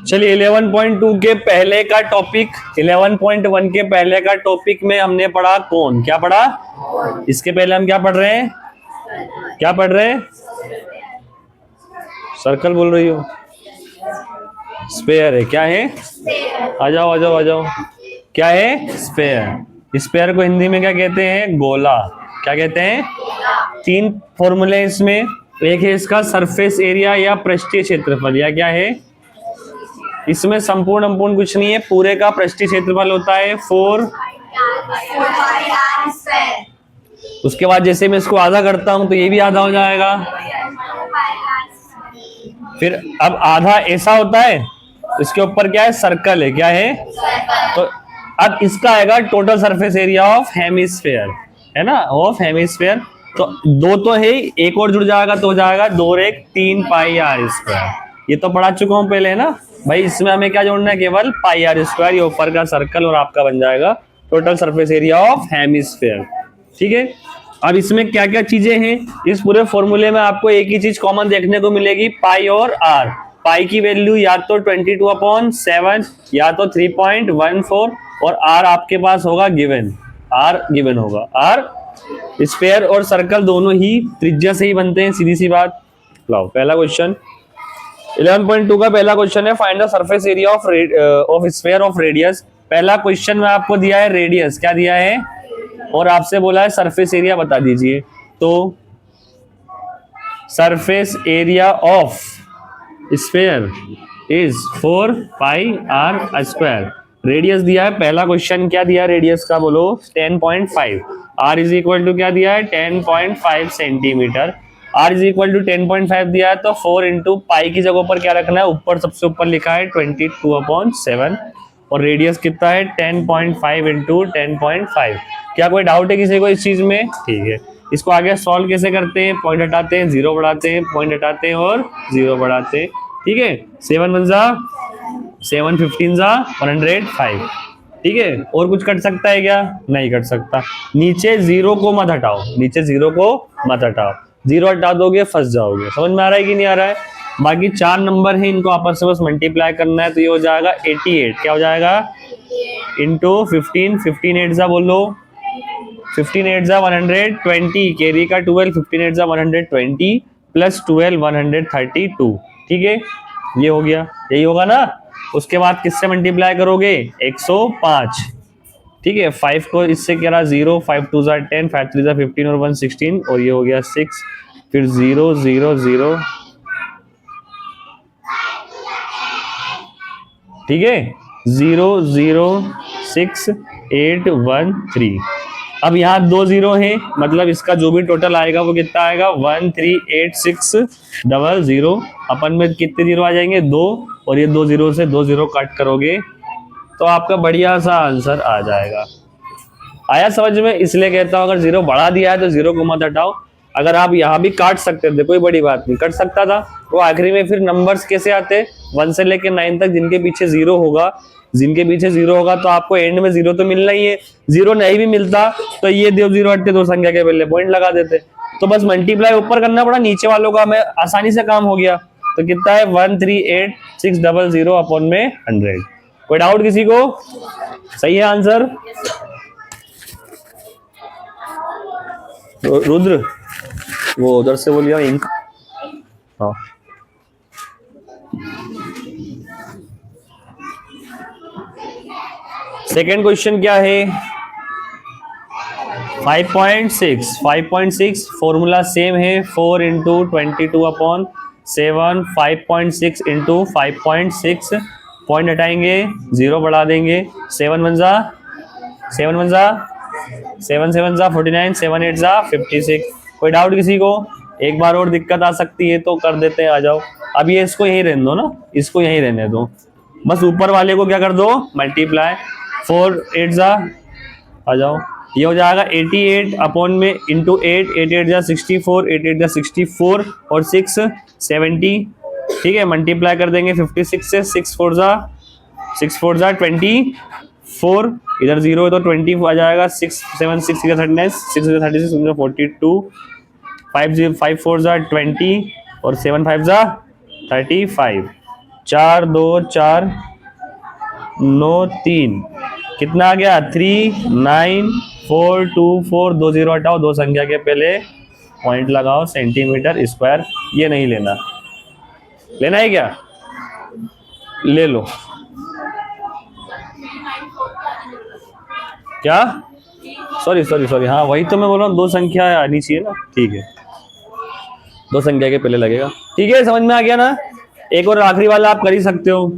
चलिए 11.2 के पहले का टॉपिक 11.1 के पहले का टॉपिक में हमने पढ़ा कौन, क्या पढ़ा? इसके पहले हम क्या पढ़ रहे हैं? क्या पढ़ रहे हैं? सर्कल बोल रही हो? स्पेयर है। क्या है? आ जाओ आ जाओ आ जाओ। क्या है? स्पेयर। स्पेयर को हिंदी में क्या कहते हैं? गोला। क्या कहते हैं? तीन फॉर्मूले इसमें। एक है इसका सरफेस एरिया या पृष्ठीय क्षेत्रफल, या क्या है? इसमें संपूर्ण कुछ नहीं है, पूरे का पृष्ठीय क्षेत्रफल होता है 4। उसके बाद जैसे मैं इसको आधा करता हूं तो ये भी आधा हो जाएगा। फिर अब आधा ऐसा होता है, इसके ऊपर क्या है? सर्कल है। क्या है? तो अब इसका आएगा total surface area of hemisphere, है ना, ऑफ हेमिस्फेयर। तो दो तो है, एक और जुड़ जाएगा तो हो जाएगा 2 और 1 3 पाई आर स्क्वायर। ये तो पढ़ा चुका हूं पहले, है ना भाई। इसमें हमें क्या जोड़ना है? केवल पाई आर स्क्वायर। ये ऊपर का सर्कल और आपका बन जाएगा total surface area of hemisphere. ठीक है। अब इसमें क्या क्या चीजें हैं? इस पूरे फॉर्मूले में आपको एक ही चीज कॉमन देखने को मिलेगी, पाई और आर। पाई की वैल्यू या तो 22/7 या तो 3.14 और आर आपके पास होगा गिवन। आर गिवन होगा। आर स्फीयर और सर्कल दोनों ही त्रिज्या से ही बनते हैं, सीधी सी बात। लाओ पहला क्वेश्चन 11.2 का पहला क्वेश्चन है, find the surface area of sphere of radius. पहला क्वेश्चन में आपको दिया है रेडियस, क्या दिया है, और आपसे बोला है सरफेस एरिया बता दीजिए। तो surface area of sphere is 4 pi are square. Radius दिया है, पहला क्वेश्चन क्या दिया है रेडियस का, बोलो 10.5। आर इज इक्वल टू क्या दिया है? 10.5 centimetre. R is equal to 10.5 दिया है, तो 4 इंटू पाई की जगह पर क्या रखना है? ऊपर सबसे ऊपर लिखा है 22/7 और रेडियस कितना है? 10.5 इंटू 10.5। क्या कोई डाउट है किसी को इस चीज में? ठीक है। इसको आगे सॉल्व कैसे करते हैं? पॉइंट हटाते हैं, 0 बढ़ाते हैं, पॉइंट हटाते हैं और 0 बढ़ाते हैं। ठीक है। 7 1 जा 7 15 जा 105। ठीक है। और कुछ कट सकता है क्या? नहीं कट सकता। नीचे 0 को मत हटाओ, नीचे 0 को मत हटाओ। 0 हटा दोगे फंस जाओगे। समझ में आ रहा है कि नहीं आ रहा है? बाकी 4 नंबर है, इनको आपस में बस मल्टीप्लाई करना है, तो ये हो जाएगा 88। क्या हो जाएगा? इंटू 15 15 8 जा बोलो 15 8 जा 120, कैरी का 12 15 8 जा 120 प्लस 12 132। ठीक है, ये हो गया, यही होगा ना। उसके बाद किससे मल्टीप्लाई करोगे? 105। ठीक है। 5 को इससे क्या रहा? 0 5 2 जा 10 5 3 जा 15 और 1 16 और ये हो गया 6। फिर 0 0 0। ठीक है। 0 0 6 8 1 3। अब यहाँ 2 0 है, मतलब इसका जो भी टोटल आएगा वो कितना आएगा? 13860। अपन में कितने 0 आ जाएंगे? 2, और ये 2 0 से 2 0 कट करोगे तो आपका बढ़िया सा आंसर आ जाएगा। आया समझ में? इसलिए कहता हूं अगर 0 बढ़ा दिया है तो 0 को मत हटाओ। अगर आप यहाँ भी काट सकते थे, कोई बड़ी बात नहीं, कट सकता था। वो आखिरी में फिर नंबर्स कैसे आते? 1 से लेकर 9 तक जिनके पीछे 0 होगा, जिनके पीछे 0 होगा तो आपको एंड में 0 तो मिलना ही है। 0 नहीं भी मिलता तो ये 0 हटते, 2 संख्या के पहले पॉइंट लगा देते। तो बस मल्टीप्लाई ऊपर करना पड़ा, नीचे वालों का हमें आसानी से काम हो गया। तो कितना है? 138,600 अपॉन में 100। कोई डाउट किसी को? सही है आंसर। रुद्र वो उधर से बोलिए इंक। हाँ, सेकेंड क्वेश्चन क्या है? 5.6 फॉर्मूला सेम है, 4 इंटू 22/7 5.6 इंटू 5.6। पॉइंट हटाएंगे, 0 बढ़ा देंगे। 7 1 जा 7 1 जा 7 7 जा 49 7 8 जा 56। कोई डाउट किसी को? एक बार और दिक्कत आ सकती है तो कर देते हैं, आ जाओ। अब ये इसको यहीं रहने दो ना, इसको यहीं रहने दो। बस ऊपर वाले को क्या कर दो? मल्टीप्लाई। 4 8 जा आ जाओ, ये हो जाएगा 88 अपॉन में इंटू 8 8 8 जा 64 8 8 जा 64 और 6 70। ठीक है। मल्टीप्लाई कर देंगे 56 से, 6 4 जा 24। इधर 0 है तो 20 आ जाएगा। 6 7 6 39 6 36 42 5 4 जा 20 और 7 5 जा 35, 4 2 4 9 3, कितना आ गया 3 9 4 2 4, 2 0 हटाओ, दो संख्या के पहले पॉइंट लगाओ, सेंटीमीटर स्क्वायर। ये नहीं लेना, लेना है क्या, ले लो। क्या, सॉरी सॉरी सॉरी, हाँ वही तो मैं बोल रहा हूँ, दो संख्या आनी चाहिए ना, ठीक है, दो संख्या के पहले लगेगा, ठीक है, समझ में आ गया ना। एक और आखिरी वाला आप कर ही सकते हो,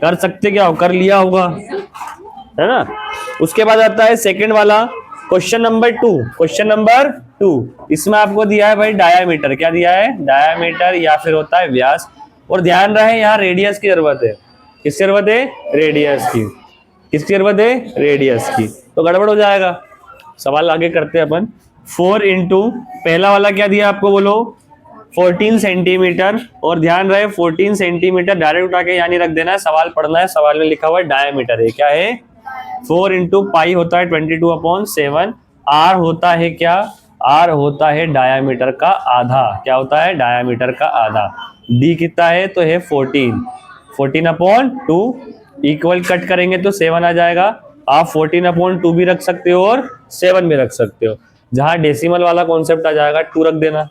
कर सकते क्या हो, कर लिया होगा, है ना। उसके बाद आता है सेकंड वाला, क्वेश्चन नंबर 2। क्वेश्चन नंबर 2, इसमें आपको दिया है भाई डायामीटर, क्या दिया है, डायामीटर या फिर होता है व्यास। और ध्यान रहे यहाँ रेडियस की जरूरत है, किसकी जरूरत है, रेडियस की, किसकी जरूरत है, रेडियस की, तो गड़बड़ हो जाएगा। सवाल आगे करते हैं अपन। 4 इंटू पहला वाला क्या दिया आपको, बोलो 14 सेंटीमीटर। और ध्यान रहे 14 सेंटीमीटर डायरेक्ट उठा के यहाँ नहीं रख देना है, सवाल पढ़ना है, सवाल में लिखा हुआ है डायमीटर है, क्या है 4 इंटू पाई होता है 22/7। आर होता है क्या, आर होता है डायामीटर का आधा, क्या होता है, डायामीटर का आधा। डी कितना है, तो है 14/2, इक्वल कट करेंगे तो 7 आ जाएगा। आप 14/2 भी रख सकते हो और 7 भी रख सकते हो, जहां डेसिमल वाला कॉन्सेप्ट आ जाएगा 2 रख देना,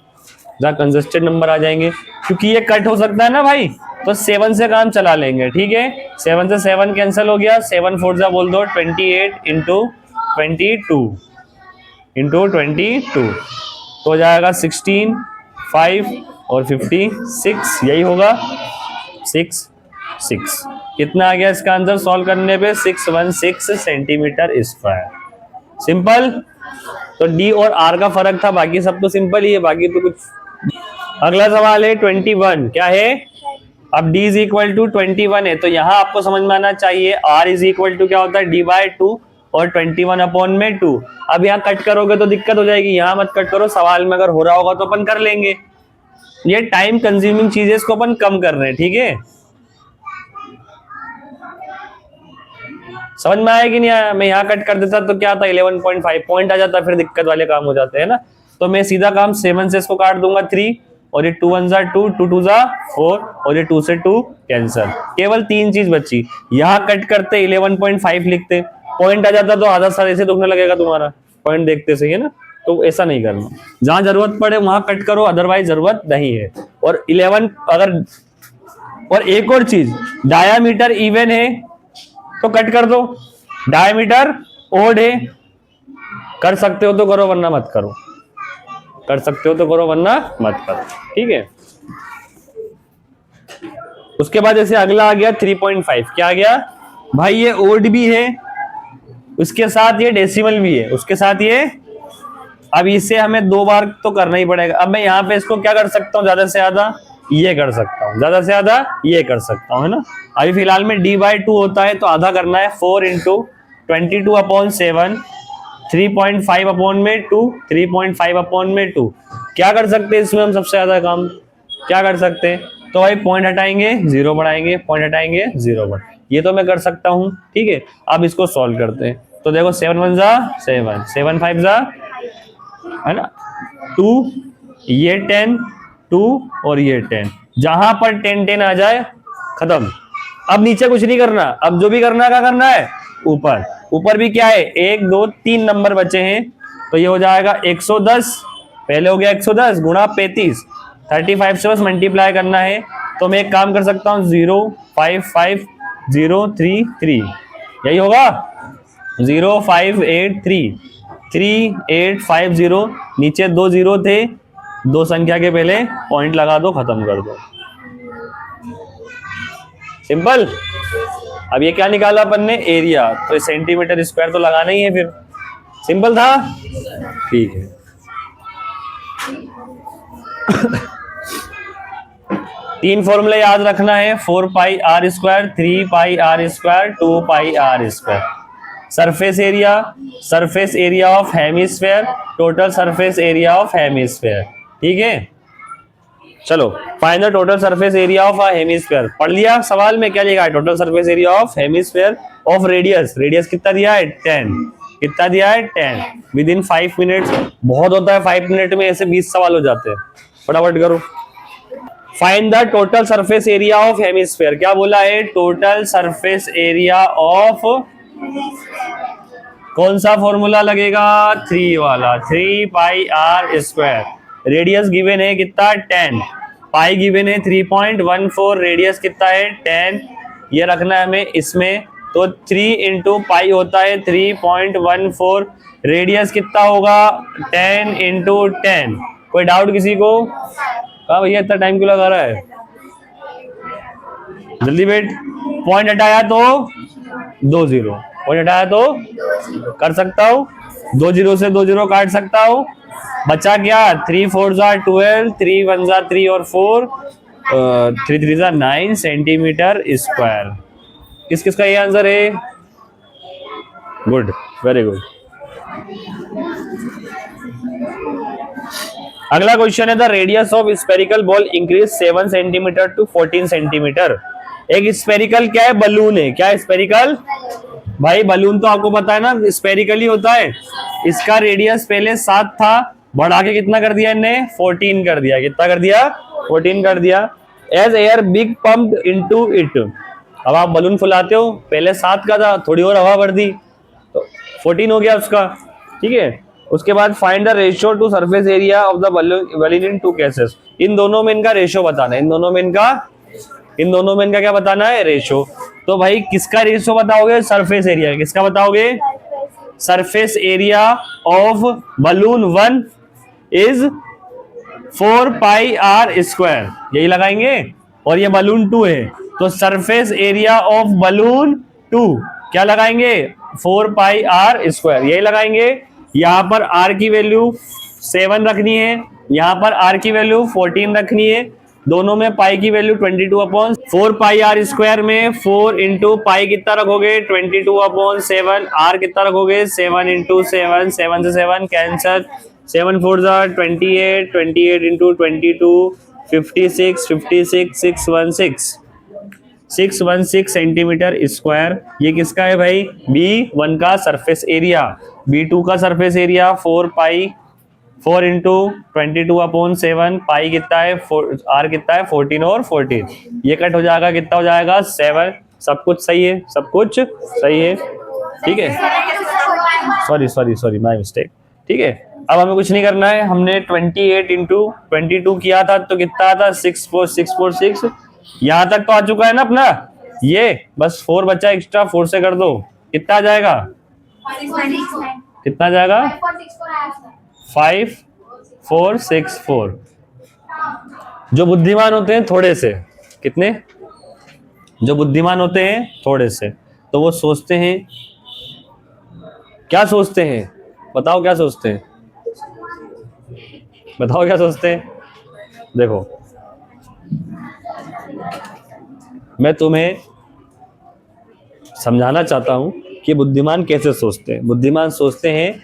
जहां कंजस्टेड नंबर आ जाएंगे, क्योंकि ये कट हो सकता है ना भाई, तो 7 से काम चला लेंगे, ठीक है। 7 से 7 कैंसिल हो गया, 7 4 जा बोल दो 28 इंटू 22 तो हो जाएगा 16 5 और 56, यही होगा 6 कितना आ गया इसका आंसर सॉल्व करने पे, 616 सेंटीमीटर स्क्वायर। सिंपल। तो डी और आर का फर्क था, बाकी सब तो सिंपल ही है, बाकी तो कुछ। अगला सवाल है 21, क्या है, अब d इज इक्वल टू 21 है, तो यहाँ आपको समझ में आना चाहिए r इज इक्वल टू क्या होता है, d/2 और 21/2। अब यहाँ कट करोगे तो दिक्कत हो जाएगी, यहाँ मत कट करो, सवाल में अगर हो रहा होगा तो अपन कर लेंगे। ये टाइम कंज्यूमिंग चीजें, इसको अपन कम कर रहे हैं, ठीक है। समझ में आया कि नहीं आया, मैं यहाँ कट कर देता तो क्या था 11.5 पॉइंट आ जाता, फिर दिक्कत वाले काम हो जाते हैं ना। तो मैं सीधा काम 7 से इसको काट दूंगा 3, और ये 2 1 जा 2 2 2 जा 4, और ये 2 से 2 कैंसिल, केवल 3 चीज बची। यहाँ कट करते 11.5 लिखते, पॉइंट आ जाता तो आधा साल ऐसे दुखने लगेगा तुम्हारा पॉइंट देखते सही है ना। तो ऐसा नहीं करना, जहां जरूरत पड़े वहां कट करो, अदरवाइज जरूरत नहीं है। और 11 अगर, और एक और चीज, डायामीटर इवन है तो कट कर दो, डायमीटर ओड है, कर सकते हो तो करो वरना मत करो, कर सकते हो तो करो वरना मत करो, ठीक है। उसके बाद जैसे अगला आ गया 3.5, क्या आ गया भाई, ये ओड भी है, उसके साथ ये डेसिमल भी है, उसके साथ ये, अब इसे हमें 2 बार तो करना ही पड़ेगा। अब मैं यहाँ पे इसको क्या कर सकता हूँ, ज्यादा से ज्यादा ये कर सकता हूँ, ज्यादा से ज्यादा ये कर सकता हूँ, है ना। अभी फिलहाल में d/2 होता है तो आधा करना है, 4 इंटू 22/7, 3.5/2, 3.5/2। क्या कर सकते हैं इसमें हम सबसे ज्यादा काम, क्या कर सकते हैं, तो भाई पॉइंट हटाएंगे 0 बढ़ाएंगे, पॉइंट हटाएंगे 0 बढ़, ये तो मैं कर सकता हूँ, ठीक है। अब इसको सॉल्व करते हैं, तो देखो 7 1 जा 7, 7 5 जा, है ना 2, ये 10 2 और ये 10, जहां पर 10 10 आ जाए खत्म। अब नीचे कुछ नहीं करना, अब जो भी करना है क्या करना है, ऊपर, ऊपर भी क्या है 1 2 3 नंबर बचे हैं, तो ये हो जाएगा 110, पहले हो गया 110 गुणा 35, 35 से बस मल्टीप्लाई करना है। तो मैं एक काम कर सकता हूँ 0 5 5 0 3 3, यही होगा 0 5 8 3 3 8 5 0, नीचे 2 0 थे, 2 संख्या के पहले पॉइंट लगा दो, खत्म कर दो, सिंपल। अब ये क्या निकाला अपन ने, एरिया, तो सेंटीमीटर स्क्वायर तो लगाना ही है, फिर सिंपल था, ठीक है। तीन फॉर्मूले याद रखना है, 4 pi are square, 3 pi are square, 2 pi are square. Surface area of hemisphere, total surface area of hemisphere, ठीक है। चलो find the total surface area of a hemisphere, पढ़ लिया सवाल में क्या लिखा है, total surface area of hemisphere of radius, radius कितना दिया है 10, कितना दिया है 10, विद इन 5 मिनट्स। बहुत होता है 5 मिनट में ऐसे 20 सवाल हो जाते हैं, फटाफट करो। Find the total surface area of hemisphere. क्या बोला है? टोटल सरफेस एरिया ऑफ, कौन सा फॉर्मूला लगेगा? 3 वाला, 3 pi are square. Radius given है कितना? 10। पाई गिवन है 3.14। रेडियस कितना है? 10। ये रखना है हमें इसमें, तो 3 इंटू पाई होता है 3.14। रेडियस कितना होगा? 10 इंटू 10। कोई डाउट किसी को? कहा भैया इतना टाइम क्यों लगा रहा है? जल्दी बेट। पॉइंट हटाया तो 2 0, पॉइंट हटाया तो कर सकता हूँ, 2 0 से 2 0 काट सकता हूँ। बचा क्या? 3 4 12, 3 1 3 और 4, 3 3 9 सेंटीमीटर स्क्वायर। किस किस का ये आंसर है? Good, very good. अगला क्वेश्चन है the radius of spherical ball increase 7 centimetre to 14 centimetre. एक स्पेरिकल क्या है? बलून है। क्या है? स्पेरिकल। भाई बलून तो आपको पता है ना, स्पेरिकल ही होता है। इसका रेडियस पहले 7 था, बढ़ा के कितना कर दिया इनने? 14 कर दिया। कितना कर दिया? 14 कर दिया। As air big pumped into it. अब आप बलून फुलाते हो, पहले 7 का था, थोड़ी और हवा भर दी तो 14 हो गया उसका। ठीक है। उसके बाद find the ratio to surface area of the balloon in two cases. इन दोनों में इनका रेशियो बताना है। इन दोनों में इनका क्या बताना है? रेशियो। तो भाई किसका रेशियो बताओगे? Surface area. किसका बताओगे? Surface area of balloon 1 is 4 pi are square, यही लगाएंगे। और ये बलून 2 है, तो सरफेस एरिया ऑफ बलून 2 क्या लगाएंगे? 4 पाई आर स्क्वायर, यही लगाएंगे। यहां पर आर की वैल्यू 7 रखनी है, यहां पर आर की वैल्यू 14 रखनी है। दोनों में पाई की वैल्यू 22/4 पाई आर स्क्वायर में 4 इंटू पाई कितना रखोगे? 22/7। आर कितना रखोगे? 7 इंटू 7, 7 से 7 कैंसर, 7 4 28, 28 इंटू 22 56, 56 616 सेंटीमीटर स्क्वायर। ये किसका है भाई? B1 का सरफेस एरिया। B2 का सरफेस एरिया 4 इंटू 22/7। पाई कितना है? आर कितना है? 14 और 14। ये कट हो जाएगा, कितना हो जाएगा? 7। सब कुछ सही है, सब कुछ सही है। ठीक है, सॉरी माय मिस्टेक। ठीक है, अब हमें कुछ नहीं करना है। हमने 28 इंटू 22 किया था तो कितना आता? 64646। यहां तक तो आ चुका है ना अपना। ये बस 4 बचा एक्स्ट्रा, 4 से कर दो, कितना आ जाएगा? कितना आ जाएगा? 5464। जो बुद्धिमान होते हैं थोड़े से, कितने? जो बुद्धिमान होते हैं थोड़े से, तो वो सोचते हैं, क्या सोचते हैं? बताओ क्या सोचते हैं? बताओ क्या सोचते हैं? देखो, मैं तुम्हें समझाना चाहता हूं कि बुद्धिमान कैसे सोचते हैं। बुद्धिमान सोचते हैं,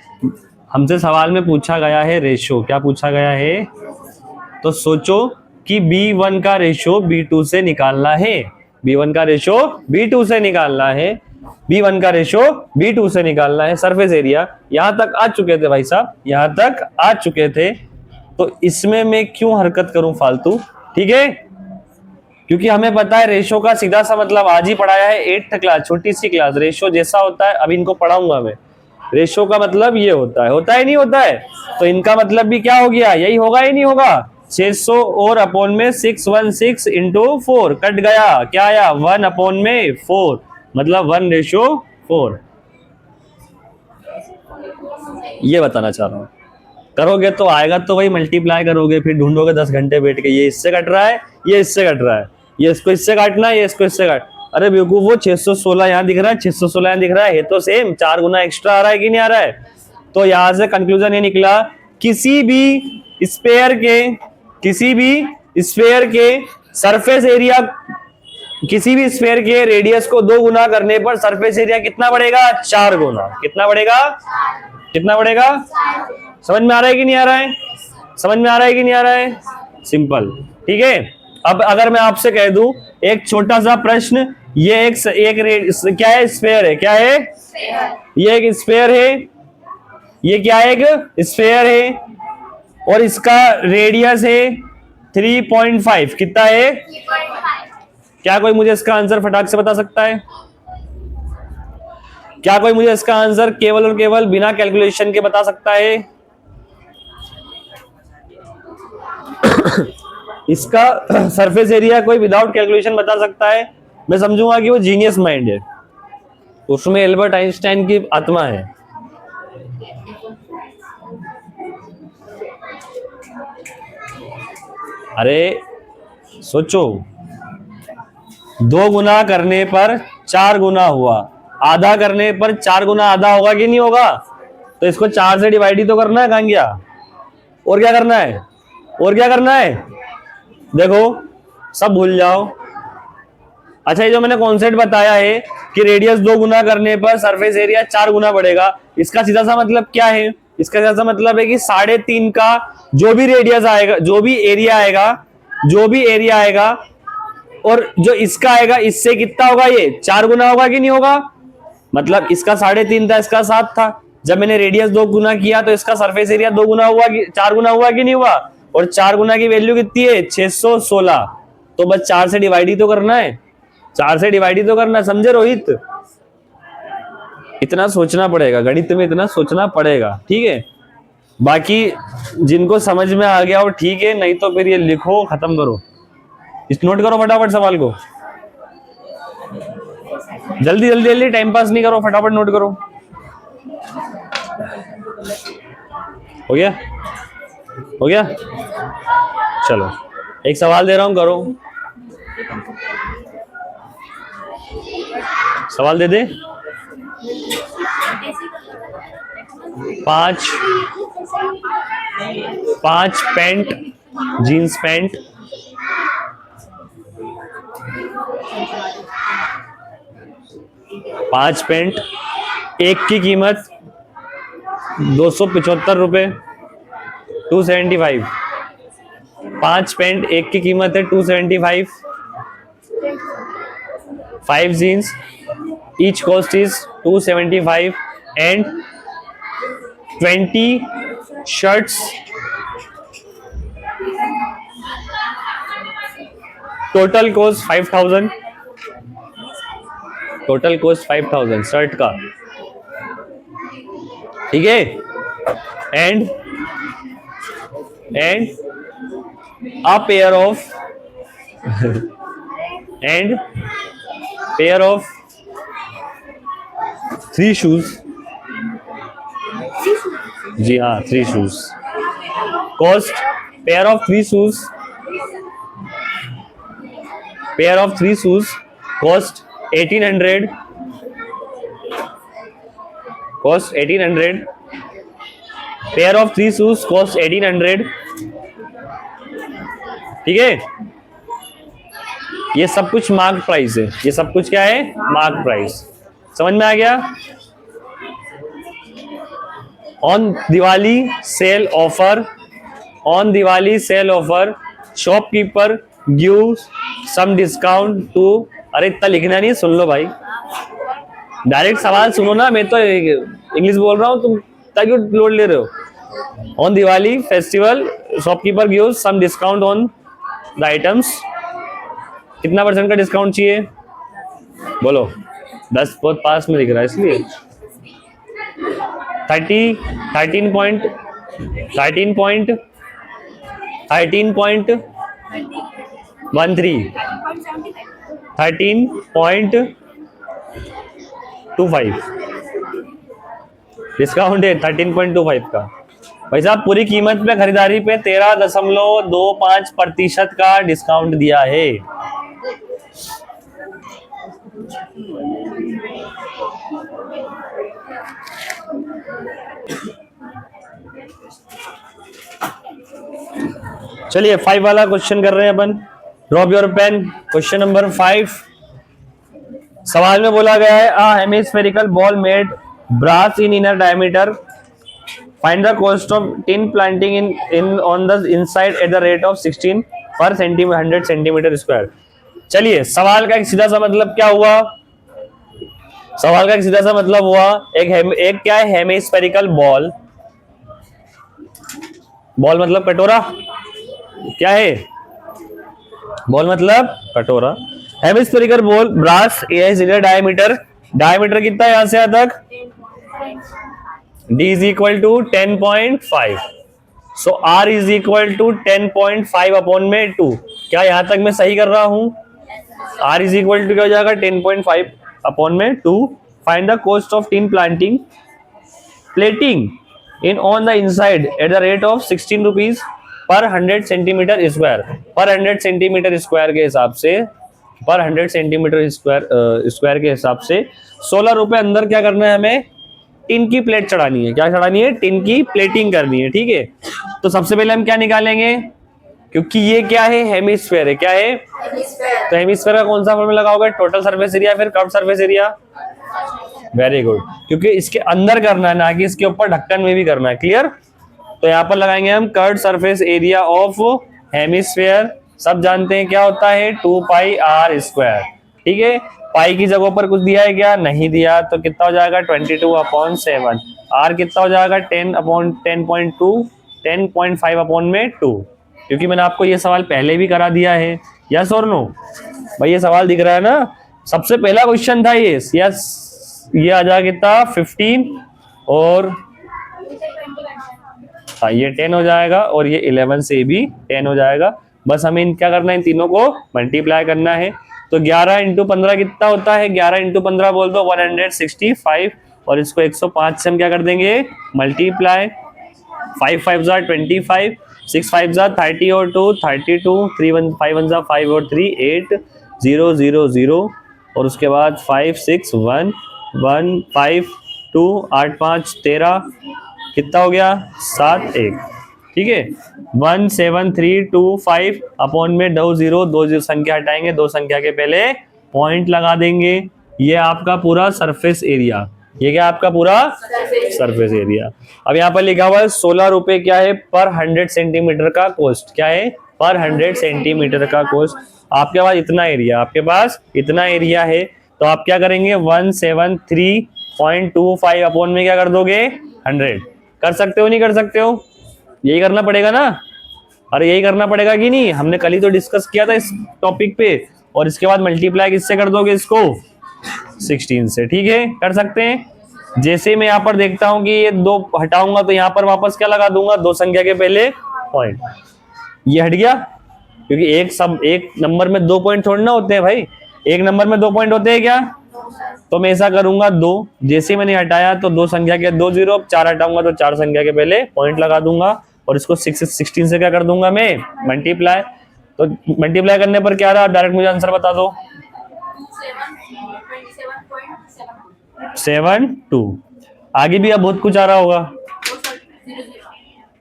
हमसे सवाल में पूछा गया है रेशियो। क्या पूछा गया है? तो सोचो कि B1 का रेशियो B2 से निकालना है। B1 का रेशियो B2 से निकालना है। B1 का रेशियो B2 से निकालना है। सरफेस एरिया यहां तक आ चुके थे भाई साहब, यहां तक आ चुके थे। तो इसमें मैं क्यों हरकत करूं फालतू? ठीक है, क्योंकि हमें पता है रेशियो का सीधा सा मतलब आज ही पढ़ाया है 8th क्लास, छोटी सी क्लास। रेशियो जैसा होता है, अभी इनको पढ़ाऊंगा मैं। रेशियो का मतलब ये होता है नहीं होता है? तो इनका मतलब भी क्या हो गया? यही होगा ही नहीं होगा? 600 और अपॉन में 616 इंटू 4 कट गया, क्या आया? 1 अपॉन में 4, मतलब 1:4। ये बताना चाह रहा हूं। करोगे तो आएगा, तो वही मल्टीप्लाई करोगे, फिर ढूंढोगे 10 घंटे बैठ के, ये इससे कट रहा है, ये इससे कट रहा है, ये इसको इससे काटना है, ये इसको इससे काट। अरे बेवकूफ, वो 616 यहाँ दिख रहा है, 616 यहाँ दिख रहा है तो सेम 4 गुना एक्स्ट्रा आ रहा है कि नहीं आ रहा है? तो यहां से कंक्लूजन ये निकला, किसी भी स्फेयर के सरफेस एरिया, किसी भी स्फेयर के रेडियस को 2 गुना करने पर सरफेस एरिया कितना बढ़ेगा? 4 गुना। कितना बढ़ेगा? कितना बढ़ेगा? समझ में आ रहा है कि नहीं आ रहा है? समझ में आ रहा है कि नहीं आ रहा है? सिंपल। ठीक है, अब अगर मैं आपसे कह दूं एक छोटा सा प्रश्न, ये एक क्या है? स्फेयर है। क्या है? ये एक स्फेयर है। ये क्या है? एक स्फेयर है और इसका रेडियस है 3.5 कितना है? क्या कोई मुझे इसका आंसर फटाक से बता सकता है? क्या कोई मुझे इसका आंसर केवल और केवल बिना कैलकुलेशन के बता सकता है? इसका सरफेस एरिया कोई विदाउट कैलकुलेशन बता सकता है? मैं समझूंगा कि वो जीनियस माइंड है, उसमें एल्बर्ट आइंस्टाइन की आत्मा है। अरे सोचो, 2 गुना करने पर 4 गुना हुआ, आधा करने पर 4 गुना आधा होगा कि नहीं होगा? तो इसको 4 से डिवाइड ही तो करना है, कहां गया? और क्या करना है? और क्या करना है? देखो, सब भूल जाओ। अच्छा, ये जो मैंने कॉन्सेप्ट बताया है कि रेडियस 2 गुना करने पर सरफेस एरिया 4 गुना बढ़ेगा, इसका सीधा सा मतलब क्या है? इसका सीधा सा मतलब है कि 3.5 का जो भी रेडियस आएगा, जो भी एरिया आएगा और जो इसका आएगा, इससे कितना होगा? ये 4 गुना होगा कि नहीं होगा? मतलब इसका 3.5 था, इसका 7 था। जब मैंने रेडियस 2 गुना किया तो इसका सरफेस एरिया 2 गुना हुआ कि 4 गुना हुआ कि नहीं हुआ? और 4 गुना की वैल्यू कितनी है? 616। तो बस 4 से डिवाइड ही तो करना है, 4 से डिवाइड ही तो करना, समझे रोहित? इतना सोचना पड़ेगा, गणित में इतना सोचना पड़ेगा, ठीक है? बाकी जिनको समझ में आ गया वो ठीक है, नहीं तो फिर ये लिखो, खत्म करो, इस नोट करो फटाफट सवाल को, जल्दी जल्दी जल्दी, टाइम पास नहीं करो, फटाफट नोट करो। हो गया? हो गया? चलो एक सवाल दे रहा हूं, करो। सवाल दे दे। 5 पैंट, जीन्स पैंट, 5 पैंट, एक की कीमत 275 रुपए, 275। 5 पैंट, एक की कीमत है 275। 5 jeans, each cost is 275 and 20 shirts, total cost 5000, total cost 5000 shirt का, ठीक है? and a pair of and pair of 3 shoes, जी हाँ 3 shoes, cost pair of 3 shoes cost 1800, pair of 3 shoes cost 1800, ठीक है? ये सब कुछ मार्क प्राइस है, ये सब कुछ क्या है? Mark price. समझ में आ गया? On Diwali sale offer shopkeeper give some discount to, अरे इतना लिखना नहीं, सुन लो भाई, डायरेक्ट सवाल सुनो ना, मैं तो इंग्लिश बोल रहा हूँ, तुम ताकि लोड ले रहे हो। On Diwali festival shopkeeper give some discount on the items, कितना % का डिस्काउंट चाहिए? बोलो। 10 बहुत पास में दिख रहा है इसलिए 13.13 13.25 डिस्काउंट है 13.25 का। भाई साहब पूरी कीमत पे खरीदारी पे 13.25% का डिस्काउंट दिया है। चलिए 5 वाला क्वेश्चन कर रहे हैं अपन। Drop your pen. Question number 5। सवाल में बोला गया है a hemispherical bowl made brass in inner diameter, find the cost of tin plating in on the inside at the rate of 16 per 100 centimetre square. चलिए सवाल का एक सीधा सा मतलब क्या हुआ? सवाल का एक सीधा सा मतलब हुआ एक क्या है? हेमिस्फेरिकल बॉल मतलब कटोरा, क्या है? बॉल मतलब कटोरा। Hemispherical ball brass is diameter, diameter कितना है यहां से यहां तक, d is equal to 10.5, so r is equal to 10.5 upon में 2। क्या यहां तक मैं सही कर रहा हूं? r is equal to क्या हो जाएगा 10.5 अपॉन में 2। Find the cost of tin planting plating in on the inside at the rate of 16 rupees per 100 centimetre square. पर 100 सेंटीमीटर स्क्वायर के हिसाब से, पर 100 सेंटीमीटर स्क्वायर के हिसाब से 16 रुपए अंदर क्या करना है हमें, टिन की प्लेट चढ़ानी है। क्या चढ़ानी है? टिन की प्लेटिंग करनी है। ठीक है, तो सबसे पहले हम क्या निकालेंगे, क्योंकि ये क्या है, हेमिस्फेयर है। क्या है? तो हेमिस्फेयर का कौन सा फॉर्मूला लगाओगे, टोटल सरफेस एरिया फिर curve surface area. Very good, क्योंकि इसके अंदर करना है ना कि इसके ऊपर ढक्कन में भी करना है। क्लियर? तो यहाँ पर लगाएंगे हम curve surface area of hemisphere. सब जानते हैं क्या होता है, 2 पाई आर स्क्वायर। ठीक है, पाई की जगह पर कुछ दिया है क्या? नहीं दिया, तो कितना हो जाएगा 22/7। आर कितना हो जाएगा 10/10.2, 10.5 अपॉन में 2। क्योंकि मैंने आपको ये सवाल पहले भी करा दिया है। यस और नो? भाई ये सवाल दिख रहा है ना, सबसे पहला क्वेश्चन था ये। यस, ये आ जाएगा कितना 15 और हाँ ये 10 हो जाएगा और ये 11 से भी 10 हो जाएगा। बस हमें क्या करना है, इन तीनों को मल्टीप्लाई करना है। तो 11 इंटू 15 कितना होता है, 11 इंटू 15 बोल दो 165 और इसको 105 से हम क्या कर देंगे, मल्टीप्लाई। 5 5 जा 25, 6 5 जा 30 और 2 32, 3 1 5 1 जा 5 और 3 8 0 0 0 और उसके बाद 5 6 1 1 5 2 8 5 13 कितना हो गया 7 1। ठीक है, 1 7 3 2 5 अपॉन में 2 0 संख्या हटाएंगे, 2 संख्या के पहले पॉइंट लगा देंगे। ये आपका पूरा सरफेस एरिया, ये क्या आपका पूरा सरफेस एरिया। अब यहाँ पर लिखा हुआ है 16 रुपए क्या है पर 100 सेंटीमीटर का कॉस्ट। क्या है? पर 100 सेंटीमीटर का कॉस्ट। आपके पास इतना एरिया, आपके पास इतना एरिया है, तो आप क्या करेंगे 173.25 अपॉन में क्या कर दोगे 100। कर सकते हो नहीं कर सकते हो? यही करना पड़ेगा ना। अरे यही करना पड़ेगा कि नहीं, हमने कल ही तो डिस्कस किया था इस टॉपिक पे। और इसके बाद मल्टीप्लाई किससे कर दोगे इसको, 16 से। ठीक है, कर सकते हैं। जैसे मैं यहाँ पर देखता हूं कि ये 2 हटाऊंगा तो यहाँ पर वापस क्या लगा दूंगा, 2 संख्या के पहले पॉइंट। ये हट गया, क्योंकि एक नंबर में 2 पॉइंट थोड़ी ना होते हैं भाई। एक नंबर में 2 पॉइंट होते हैं क्या? तो मैं ऐसा करूंगा 2, जैसे मैंने हटाया तो 2 संख्या के 2 0, 4 हटाऊंगा तो 4 संख्या के पहले पॉइंट लगा दूंगा और इसको 16 से क्या कर दूंगा मैं, मल्टीप्लाई। तो मल्टीप्लाई करने पर क्या रहा, डायरेक्ट मुझे आंसर बता दो। 7 2। आगे भी अब बहुत कुछ आ रहा होगा।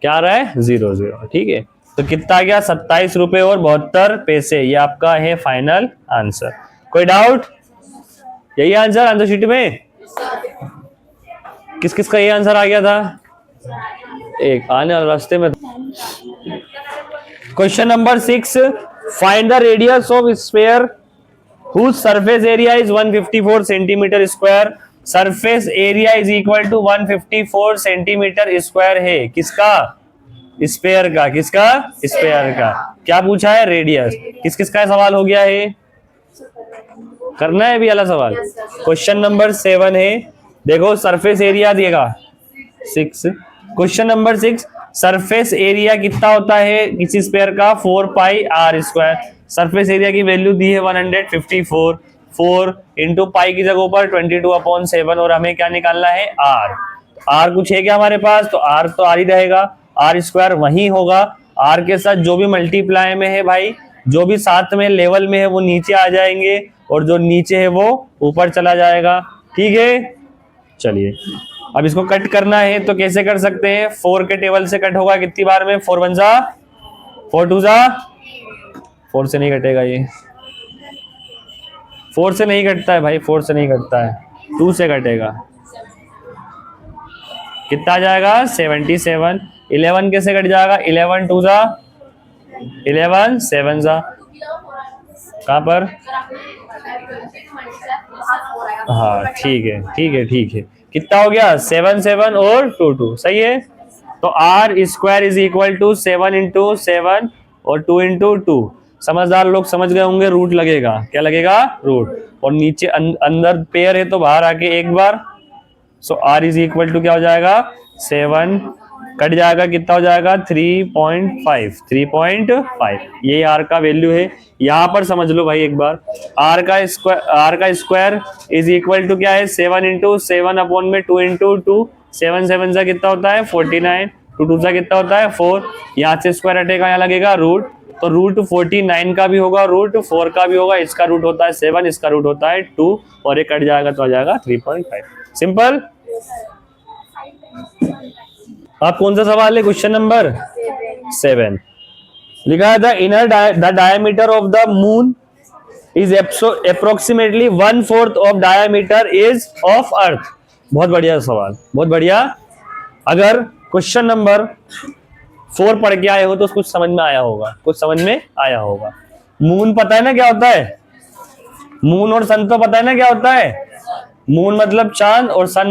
क्या आ रहा है 0 0। ठीक है, तो कितना आ गया 27 रुपए और 72 पैसे। ये आपका है फाइनल आंसर। कोई डाउट? यही आंसर शीट में किस किस का ये आंसर आ गया था? एक आने वाले रास्ते में। Question number 6, find the radius of sphere whose surface area is 154 centimetre square. Surface area is equal to 154 centimetre square है। किसका? स्फीयर का। किसका? स्फीयर का। क्या पूछा है? रेडियस। किस किस का सवाल हो गया है? करना है अभी वाला सवाल। क्वेश्चन नंबर 7 है, देखो सरफेस एरिया देगा 6। क्वेश्चन नंबर 6, सरफेस एरिया कितना होता है किसी स्फीयर का, 4 pi are square. Surface area की वैल्यू दी है 154, 4 इंटू पाई की जगह पर 22/7 और हमें क्या निकालना है आर। आर कुछ है क्या हमारे पास? तो आर तो आर ही रहेगा, आर स्क्वायर वही होगा। आर के साथ जो भी मल्टीप्लाई में है भाई, जो भी साथ में लेवल में है वो नीचे आ जाएंगे और जो नीचे है वो ऊपर चला जाएगा। ठीक है, चलिए अब इसको कट करना है तो कैसे कर सकते हैं, 4 के टेबल से कट होगा कितनी बार में, 4 1 जा 4 2 जा 4 से नहीं कटेगा, ये 4 से नहीं कटता है भाई, 4 से नहीं कटता है, 2 से कटेगा। कितना आ जाएगा 77। 11 कैसे कट जाएगा, 11 2 जा 11 7 जा, कहां पर, हाँ ठीक है ठीक है ठीक है। कितना हो गया 7 7 और 2 2, सही है। तो r square is equal to 7 into 7 और 2 इंटू 2। समझदार लोग समझ गए होंगे, रूट लगेगा, क्या लगेगा, रूट। और नीचे अंदर पेयर है तो बाहर आके एक बार, सो आर इज इक्वल टू क्या हो जाएगा 7, कट जाएगा कितना हो जाएगा 3.5, 3.5 ये आर का वैल्यू है। यहां पर समझ लो भाई एक बार, आर का स्क्वायर इज इक्वल टू क्या है 7 इंटू 7 अपॉन में 2 इंटू 2, 7 7 से कितना होता है 49, 2 2 से कितना होता है 4, यहाँ से स्क्वायर हटेगा यहाँ लगेगा रूट, तो रूट 49 का भी होगा, रूट 4 का भी होगा, इसका रूट होता है 7, इसका रूट होता है 2 और ये कट जाएगा तो आ जाएगा 3.5। सिंपल। आप कौन सा सवाल है, क्वेश्चन नंबर 7। लिखा है the inner the diameter of the moon is approximately 1/4 of diameter is of earth. बहुत बढ़िया सवाल, बहुत बढ़िया। अगर क्वेश्चन नंबर 4 पढ़ के आए हो तो कुछ समझ में आया होगा, कुछ समझ में आया होगा। मून पता है ना क्या होता है, मून और सन तो पता है ना क्या होता है। मून मतलब चांद और सन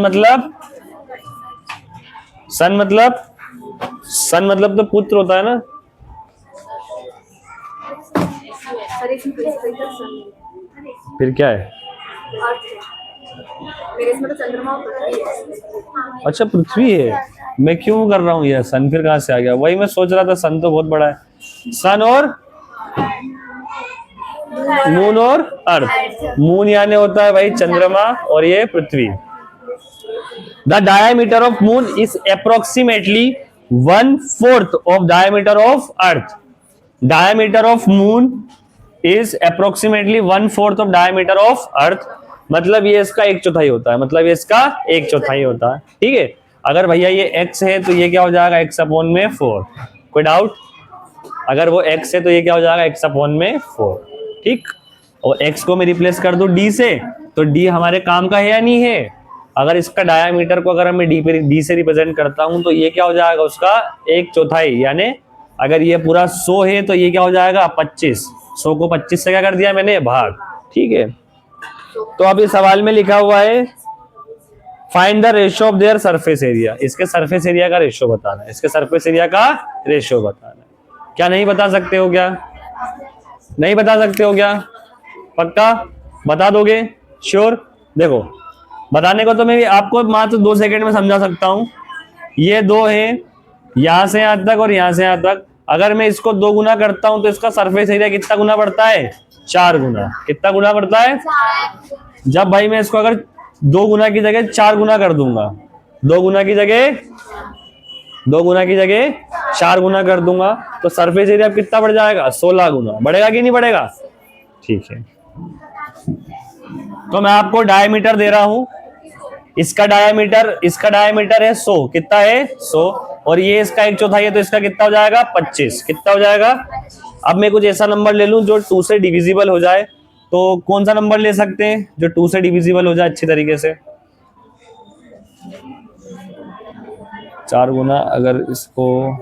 मतलब तो पुत्र होता है ना। फिर क्या है, अच्छा पृथ्वी है। मैं क्यों कर रहा हूँ ये, सन फिर कहां से आ गया, वही मैं सोच रहा था, सन तो बहुत बड़ा है। सन और मून और अर्थ, मून यानी होता है भाई चंद्रमा और ये पृथ्वी। The diameter of moon is approximately 1/4 of diameter of earth. Diameter of moon is approximately 1/4 of diameter of earth, मतलब ये इसका 1/4 होता है, मतलब ये इसका 1/4 होता है। ठीक है, अगर भैया ये x है तो ये क्या हो जाएगा x अपॉन में 4। कोई डाउट, अगर वो x है तो ये क्या हो जाएगा x अपॉन में 4। ठीक, और x को मैं रिप्लेस कर दूं d से, तो d हमारे काम का है या नहीं है। अगर इसका डायमीटर को अगर मैं d से रिप्रेजेंट करता हूं तो ये क्या हो जाएगा उसका 1/4, यानी अगर ये पूरा 100 है तो ये क्या हो जाएगा 25, 100 को 25 से क्या कर दिया मैंने भाग। ठीक है, तो अब इस सवाल में लिखा हुआ है find the ratio of their surface area. इसके सरफेस एरिया का रेशियो बताना है, इसके सरफेस एरिया का रेशियो बताना है। क्या नहीं बता सकते हो क्या, नहीं बता सकते हो क्या, पक्का बता दोगे, श्योर। देखो बताने को तो मैं आपको मात्र 2 सेकंड में समझा सकता हूं। ये 2 है, यहां से यहां तक और यहां से यहां तक, अगर मैं इसको 2 गुना करता हूं तो इसका सरफेस एरिया कितना गुना बढ़ता है 4 गुना। कितना गुना बढ़ता है, जब भाई मैं इसको अगर 2 गुना की जगह 4 गुना कर दूंगा, 2 गुना की जगह 4 गुना कर दूंगा तो सरफेस एरिया कितना बढ़ जाएगा 16 गुना। बढ़ेगा कि नहीं बढ़ेगा, ठीक है। तो मैं आपको डायमीटर दे रहा हूं, इसका डायमीटर है 100, कितना है 100, और ये इसका 1/4 है तो इसका कितना हो जाएगा 25, कितना हो जाएगा। अब मैं कुछ ऐसा नंबर ले लूं जो 2 से डिविजिबल हो जाए, तो कौन सा नंबर ले सकते हैं जो 2 से डिविजिबल हो जाए अच्छी तरीके से। 4 गुना, अगर इसको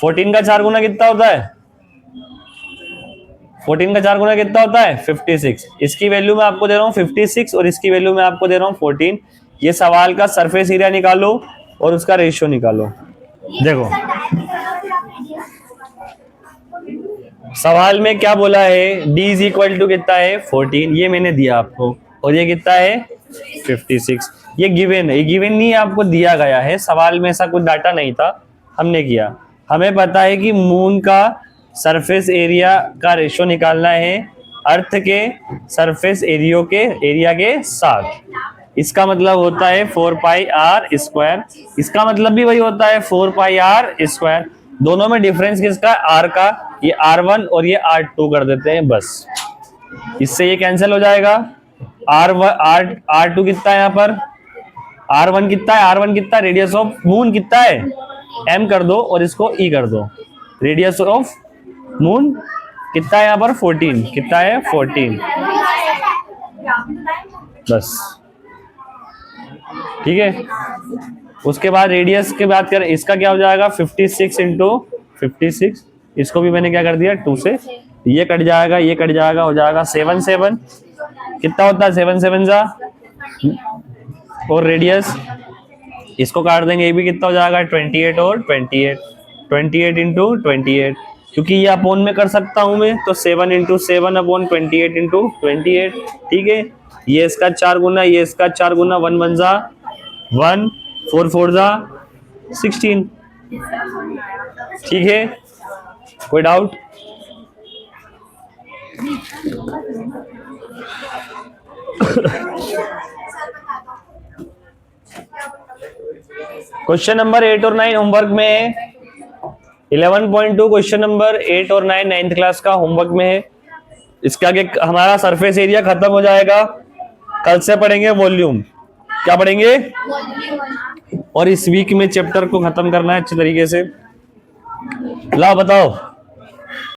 14 का 4 गुना कितना होता है, 14 का 4 गुना कितना होता है 56। इसकी वैल्यू मैं आपको दे रहा हूँ 56 और इसकी वैल्यू मैं आपको दे रहा हूँ 14। ये सवाल का सरफेस एरिया निकालो और उसका रेशियो निकालो। देखो सवाल में क्या बोला है, d इज इक्वल टू कितना है 14, ये मैंने दिया आपको, और ये कितना है 56। ये गिवन है, ये गिवन नहीं आपको दिया गया है, सवाल में ऐसा कुछ डाटा नहीं था, हमने किया। हमें पता है कि मून का सरफेस एरिया का रेशियो निकालना है अर्थ के सरफेस एरिया के साथ। इसका मतलब होता है 4πr², इसका मतलब भी वही होता है 4πr²। दोनों में डिफरेंस किसका, r का, ये r1 और ये r2 कर देते हैं बस, इससे ये कैंसिल हो जाएगा। r2 कितना है यहाँ पर, r1 कितना है, r1 कितना, रेडियस ऑफ मून कितना है m कर दो और इसको e कर दो। रेडियस ऑफ मून कितना है यहाँ पर 14, कितना है 14 बस, ठीक है। उसके बाद रेडियस के बात करें, इसका क्या हो जाएगा 56 इंटू 56, इसको भी मैंने क्या कर दिया 2 से, ये कट जाएगा, ये कट जाएगा, हो जाएगा 7 7, कितना होता है 7 7 जा, और रेडियस इसको काट देंगे, ये भी कितना हो जाएगा 28 और 28, 28 इंटू 28, क्योंकि ये अपोन में कर सकता हूं मैं, तो 7 इंटू 7 अपॉन 28 इंटू 28। ठीक है, ये इसका 4 गुना, ये इसका 4 गुना, 1 1 जा 1, 4 4 जा 16। ठीक है, कोई डाउट? क्वेश्चन नंबर 8 और 9 होमवर्क में है। 11.2 क्वेश्चन नंबर 8 और 9 9th क्लास का होमवर्क में है। इसके आगे हमारा सरफेस एरिया खत्म हो जाएगा। कल से पढ़ेंगे वॉल्यूम। क्या पढ़ेंगे? और इस वीक में चैप्टर को खत्म करना है अच्छे तरीके से। लाओ बताओ।